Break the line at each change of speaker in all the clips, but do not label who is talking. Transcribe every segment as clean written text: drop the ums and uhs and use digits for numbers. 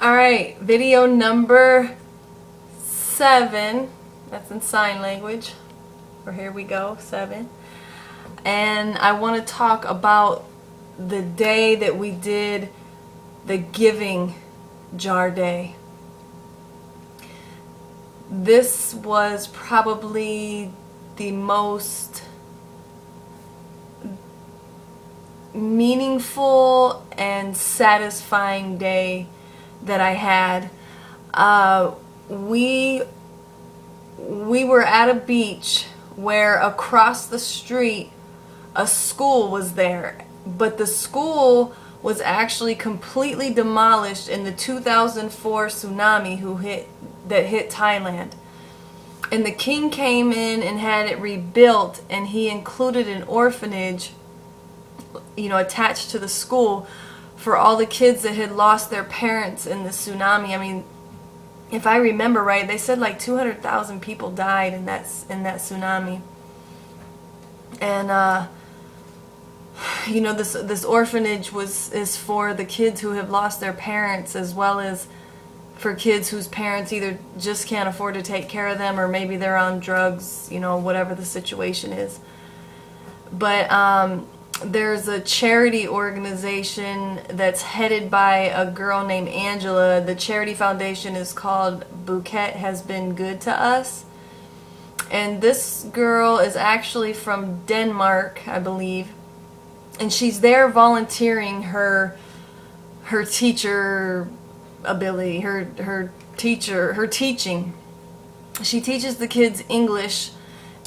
Alright, video number 7. That's in sign language. Or here we go, 7. And I want to talk about the day that we did the giving jar day. This was probably the most meaningful and satisfying day that I had. We were at a beach where across the street a school was there, but the school was actually completely demolished in the 2004 tsunami that hit Thailand. And the king came in and had it rebuilt, and he included an orphanage, attached to the school for all the kids that had lost their parents in the tsunami. I mean, if I remember right, they said like 200,000 people died in that tsunami. And this orphanage is for the kids who have lost their parents, as well as for kids whose parents either just can't afford to take care of them, or maybe they're on drugs, whatever the situation is. But there's a charity organization that's headed by a girl named Angela. The charity foundation is called Bouquet Has Been Good to Us. And this girl is actually from Denmark, I believe. And she's there volunteering her teacher ability, her teaching. She teaches the kids English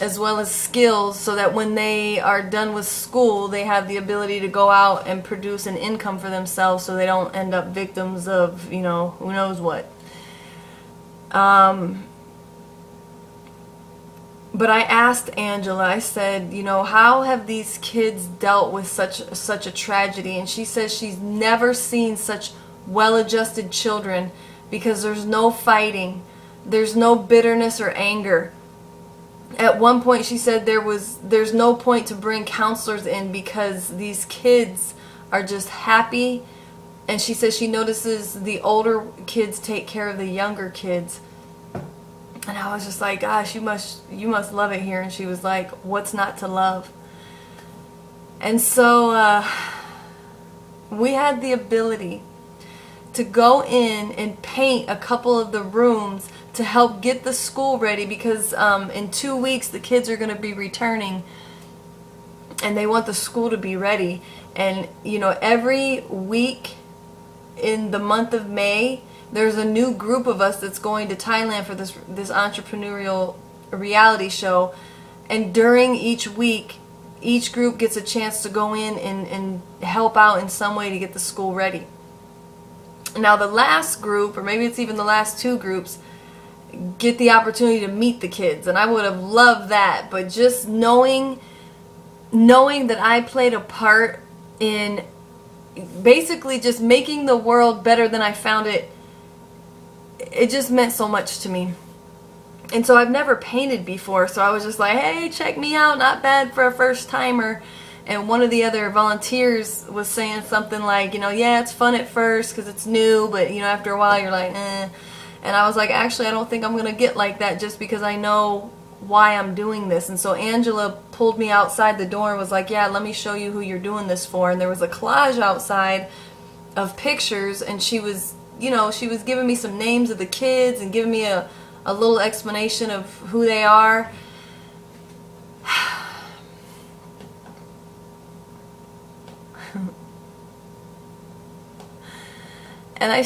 as well as skills, so that when they are done with school, they have the ability to go out and produce an income for themselves, so they don't end up victims of, who knows what. But I asked Angela, I said, how have these kids dealt with such a tragedy? And she says she's never seen such well-adjusted children, because there's no fighting, there's no bitterness or anger. At one point she said there's no point to bring counselors in, because these kids are just happy. And she says she notices the older kids take care of the younger kids. And I was just like, gosh, you must love it here. And she was like, what's not to love? And so we had the ability to go in and paint a couple of the rooms to help get the school ready, because in 2 weeks the kids are going to be returning, and they want the school to be ready. And every week in the month of May, there's a new group of us that's going to Thailand for this entrepreneurial reality show. And during each week, each group gets a chance to go in and help out in some way to get the school ready. Now the last group, or maybe it's even the last 2 groups, get the opportunity to meet the kids. And I would have loved that, but just knowing that I played a part in basically just making the world better than I found it, it just meant so much to me. And so I've never painted before, so I was just like, hey, check me out, not bad for a first timer. And one of the other volunteers was saying something like, yeah, it's fun at first because it's new, but after a while you're like, eh. And I was like, actually, I don't think I'm going to get like that, just because I know why I'm doing this. And so Angela pulled me outside the door and was like, yeah, let me show you who you're doing this for. And there was a collage outside of pictures, and she was giving me some names of the kids and giving me a little explanation of who they are. And I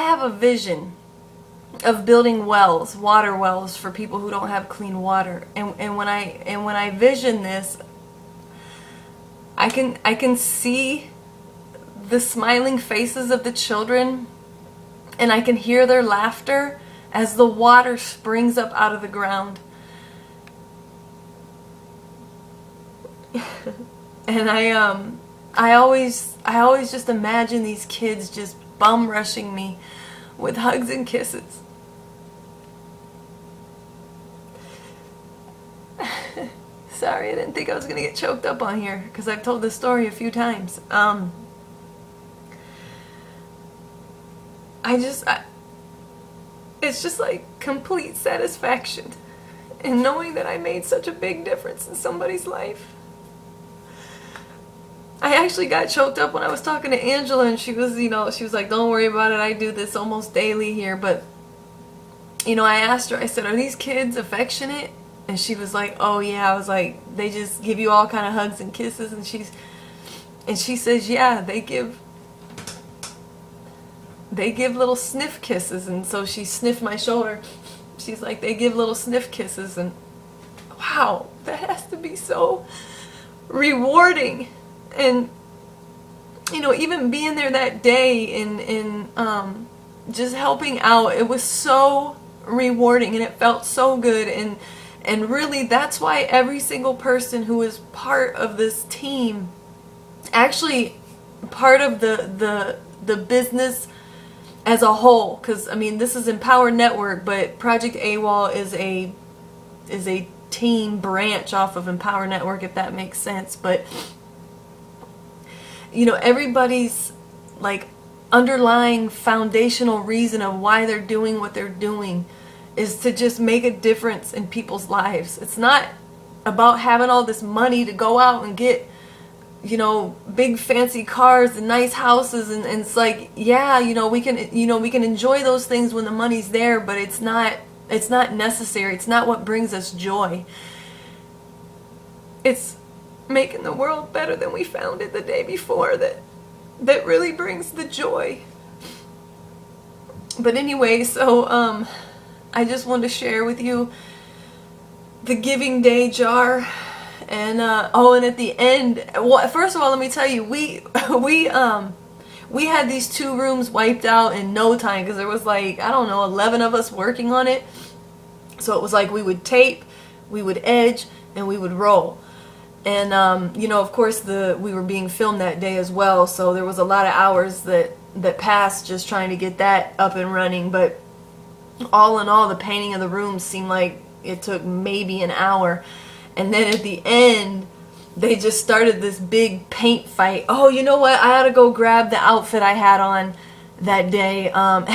have a vision of building wells, water wells, for people who don't have clean water. And when I vision this, I can see the smiling faces of the children, and I can hear their laughter as the water springs up out of the ground. And I always just imagine these kids just bum rushing me with hugs and kisses. Sorry, I didn't think I was going to get choked up on here, because I've told this story a few times. it's just like complete satisfaction in knowing that I made such a big difference in somebody's life. I actually got choked up when I was talking to Angela, and she was, she was like, don't worry about it, I do this almost daily here. But, I asked her, I said, are these kids affectionate? And she was like, oh yeah. I was like, they just give you all kind of hugs and kisses? And she says, yeah, they give little sniff kisses. And so she sniffed my shoulder. She's like, they give little sniff kisses. And wow, that has to be so rewarding. And even being there that day and just helping out, it was so rewarding and it felt so good. And really, that's why every single person who is part of this team, actually part of the business as a whole, because this is Empower Network, but Project AWOL is a team branch off of Empower Network, if that makes sense. But everybody's like underlying foundational reason of why they're doing what they're doing is to just make a difference in people's lives. It's not about having all this money to go out and get big fancy cars and nice houses, and it's like, yeah, we can enjoy those things when the money's there, but it's not necessary. It's not what brings us joy. It's making the world better than we found it the day before that really brings the joy. But anyway, so I just wanted to share with you the Giving Day jar. And and at the end, well, first of all, let me tell you, we had these 2 rooms wiped out in no time, because there was like, I don't know, 11 of us working on it. So it was like we would tape, we would edge, and we would roll. And of course we were being filmed that day as well, so there was a lot of hours that passed just trying to get that up and running. But all in all, the painting of the rooms seemed like it took maybe an hour. And then at the end, they just started this big paint fight. Oh, you know what? I ought to go grab the outfit I had on that day. Hang on.